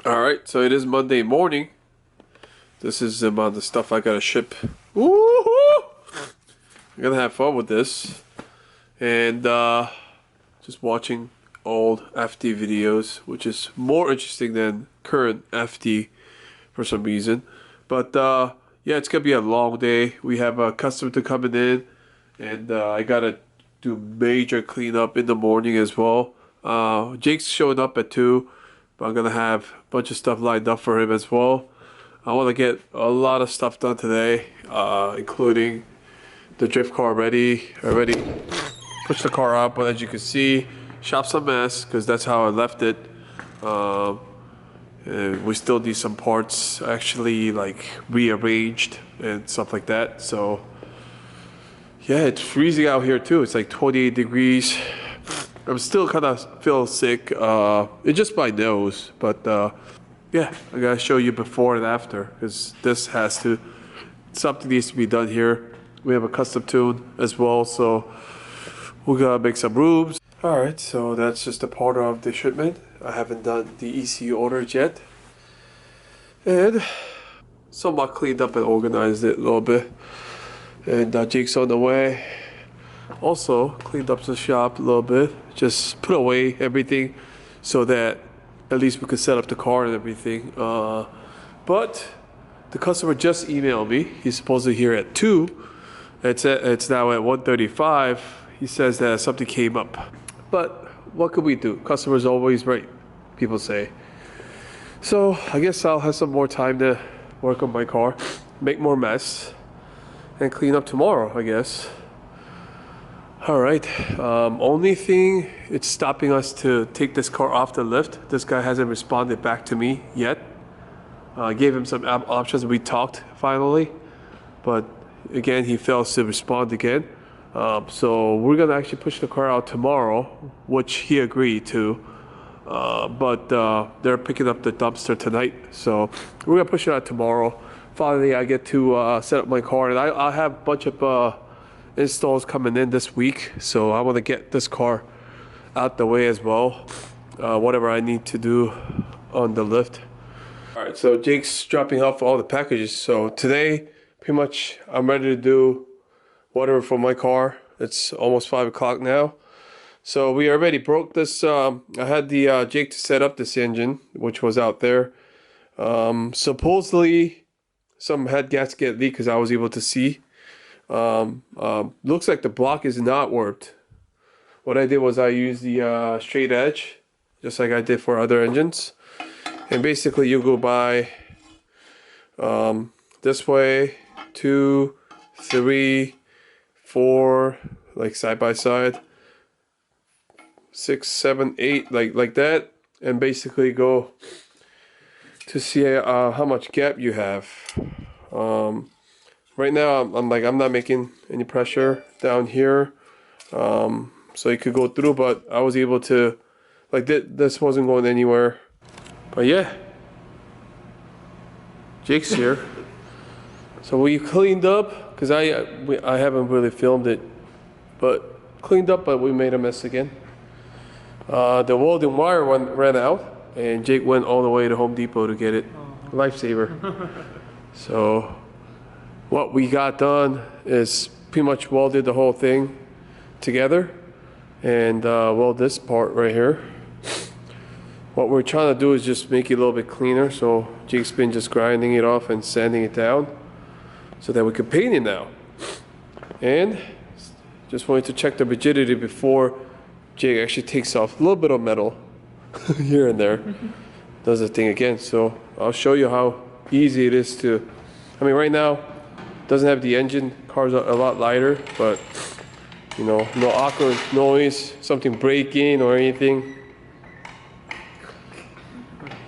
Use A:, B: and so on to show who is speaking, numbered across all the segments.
A: Alright, so it is Monday morning. This is about the stuff I gotta ship. Woohoo! I'm gonna have fun with this. And just watching old FD videos, which is more interesting than current FD for some reason. But yeah, it's gonna be a long day. We have a customer to coming in, and I gotta do major cleanup in the morning as well. Jake's showing up at 2. But I'm gonna have a bunch of stuff lined up for him as well. I want to get a lot of stuff done today, including the drift car ready. I already pushed the car out, but as you can see, shop's a mess because that's how I left it. And we still need some parts actually like rearranged and stuff like that. So yeah, it's freezing out here too. It's like 28 degrees. I'm still kind of feel sick. It's just my nose, but yeah, I gotta show you before and after because this has to, something needs to be done here. We have a custom tune as well, so we're gonna make some rooms. All right, so that's just a part of the shipment. I haven't done the ECU orders yet, and somewhat cleaned up and organized it a little bit. And Jake's on the way. Also cleaned up the shop a little bit, just put away everything so that at least we could set up the car and everything. But the customer just emailed me. He's supposed to be here at 2. It's now at 1:35. He says that something came up, but what could we do? Customer's always right, people say. So I guess I'll have some more time to work on my car, make more mess, and clean up tomorrow, I guess. Alright, only thing it's stopping us to take this car off the lift. This guy hasn't responded back to me yet. I gave him some options. We talked finally, but again he fails to respond again. So we're gonna actually push the car out tomorrow, which he agreed to. But they're picking up the dumpster tonight, so we're gonna push it out tomorrow. Finally, I get to set up my car, and I'll have a bunch of installs coming in this week, so I want to get this car out the way as well, whatever I need to do on the lift. All right, so Jake's dropping off all the packages, so today pretty much I'm ready to do whatever for my car. It's almost 5 o'clock now, so we already broke this. I had the Jake to set up this engine, which was out there. Supposedly some head gasket leak because I was able to see. Looks like the block is not warped. What I did was I used the straight edge, just like I did for other engines. And basically you go by this way, 2, 3, 4, like side by side, 6, 7, 8, like that, and basically go to see how much gap you have. Right now, I'm not making any pressure down here, so it could go through. But I was able to, like, this wasn't going anywhere. But yeah, Jake's here. So we cleaned up because I haven't really filmed it, but cleaned up. But we made a mess again. The welding wire ran out, and Jake went all the way to Home Depot to get it. Lifesaver. So what we got done is pretty much welded the whole thing together and weld this part right here. What we're trying to do is just make it a little bit cleaner, so Jake's been just grinding it off and sanding it down so that we can paint it now. And just wanted to check the rigidity before Jake actually takes off a little bit of metal here and there, does the thing again. So I'll show you how easy it is to, I mean right now doesn't have the engine, car's a lot lighter, but you know, no awkward noise, something breaking or anything.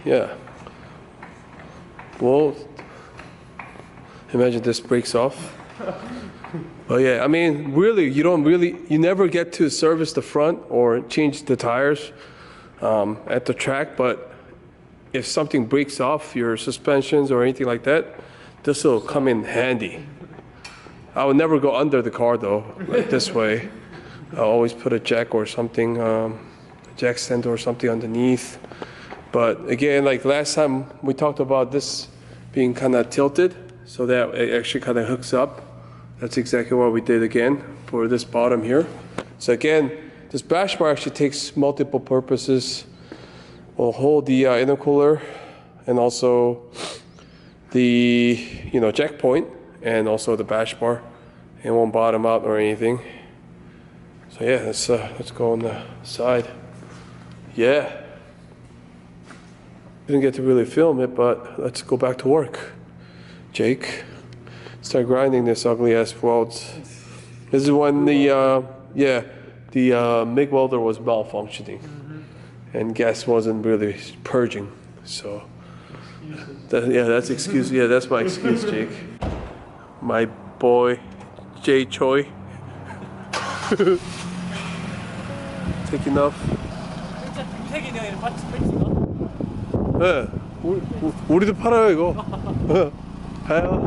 A: Yeah. Well, imagine this breaks off. But yeah, I mean, really, you never get to service the front or change the tires at the track, but if something breaks off your suspensions or anything like that, this will come in handy. I would never go under the car though, like this way. I'll always put a jack or something, a jack stand or something underneath. But again, like last time we talked about this being kind of tilted so that it actually kind of hooks up. That's exactly what we did again for this bottom here. So again, this bash bar actually takes multiple purposes. We'll hold the intercooler and also the jack point and also the bash bar. It won't bottom out or anything. So yeah, let's go on the side. Yeah. Didn't get to really film it, but let's go back to work. Jake, start grinding this ugly ass welds. This is when the MIG welder was malfunctioning, and gas wasn't really purging. So, that's excuse. Yeah, that's my excuse, Jake. My boy, Jay Choi. Taking off. 네, 우리도 팔아요 이거. 가요.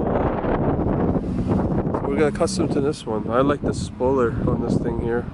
A: We're gonna custom to this one. I like the spoiler on this thing here.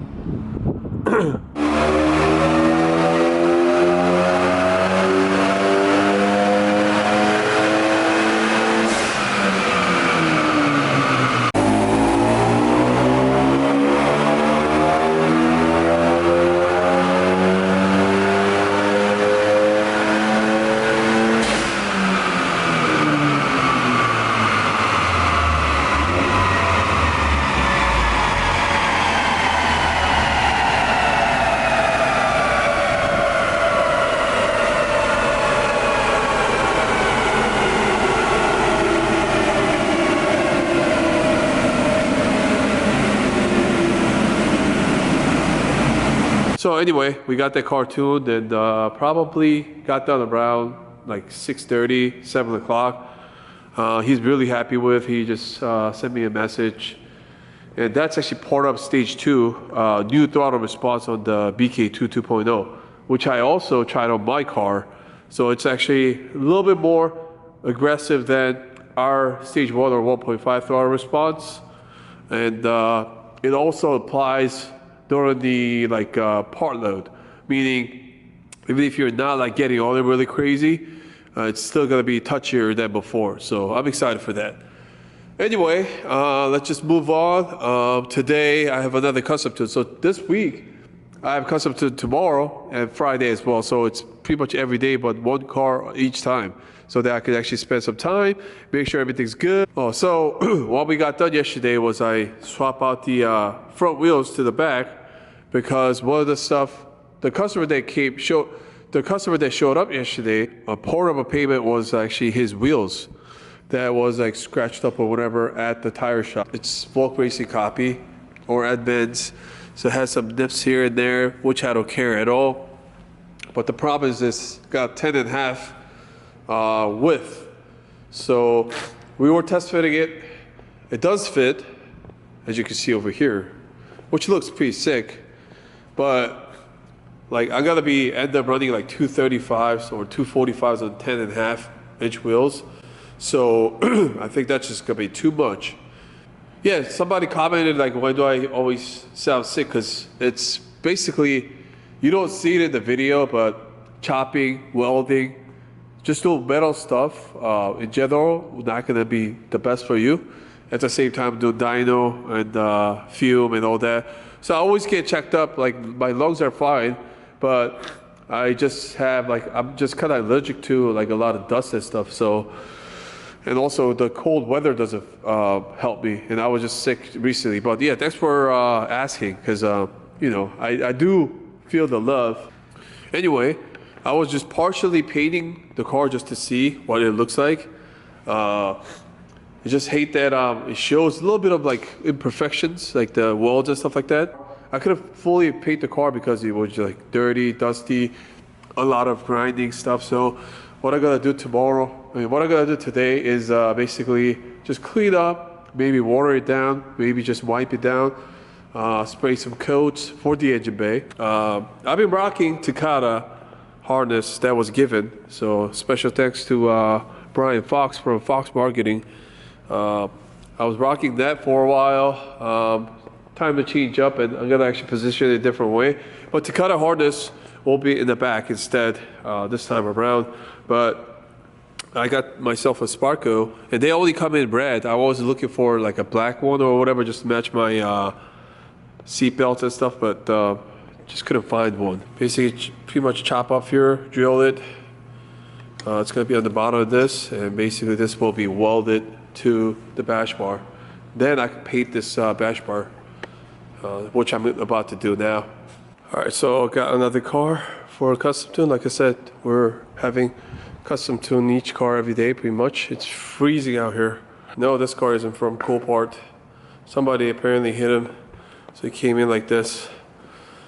A: So anyway, we got that car tuned and probably got done around like 6:30, 7 o'clock. He's really happy with. He just sent me a message. And that's actually part of stage 2, new throttle response on the BK2 2.0, which I also tried on my car. So it's actually a little bit more aggressive than our stage 1 or 1.5 throttle response. And it also applies during the part load, meaning even if you're not like getting on it really crazy, it's still gonna be touchier than before. So I'm excited for that. Anyway, let's just move on. Today I have another custom tune. So this week I have custom tune tomorrow and Friday as well. So it's pretty much every day, but one car each time, so that I could actually spend some time, make sure everything's good. Oh, so what we got done yesterday was I swap out the front wheels to the back, because one of the stuff, the customer that showed up yesterday, a part of a payment was actually his wheels that was like scratched up or whatever at the tire shop. It's Volk Racing copy or Edmunds, so it has some nips here and there, which I don't care at all. But the problem is it's got 10.5 width. So we were test fitting it. It does fit, as you can see over here, which looks pretty sick. But like I'm gonna end up running like 235s or 245s on 10.5 inch wheels. So I think that's just gonna be too much. Yeah, somebody commented like, why do I always sound sick? Because it's basically, you don't see it in the video, but chopping, welding, just doing metal stuff in general, not gonna be the best for you. At the same time, doing dyno and fume and all that. So I always get checked up, like my lungs are fine, but I just have I'm just kind of allergic to like a lot of dust and stuff. So, and also the cold weather doesn't help me, and I was just sick recently. But yeah, thanks for asking, because I do feel the love. Anyway, I was just partially painting the car just to see what it looks like. I just hate that it shows a little bit of like imperfections, like the welds and stuff like that. I could have fully painted the car because it was like dirty, dusty, a lot of grinding stuff. So what I'm gonna do what I'm gonna do today is basically just clean up, maybe water it down, maybe just wipe it down, spray some coats for the engine bay. I've been rocking Takata harness that was given, so special thanks to Brian Fox from Fox Marketing. I was rocking that for a while. Time to change up, and I'm gonna actually position it a different way. But Takata harness will be in the back instead this time around. But I got myself a Sparko, and they only come in red. I was looking for like a black one or whatever just to match my seat belts and stuff, but just couldn't find one. Basically, pretty much chop off here, drill it. It's going to be on the bottom of this, and basically this will be welded to the bash bar. Then I can paint this bash bar, which I'm about to do now. All right, so I got another car for a custom tune. Like I said, we're having custom tune each car every day pretty much. It's freezing out here. No, this car isn't from Copart. Somebody apparently hit him, so he came in like this.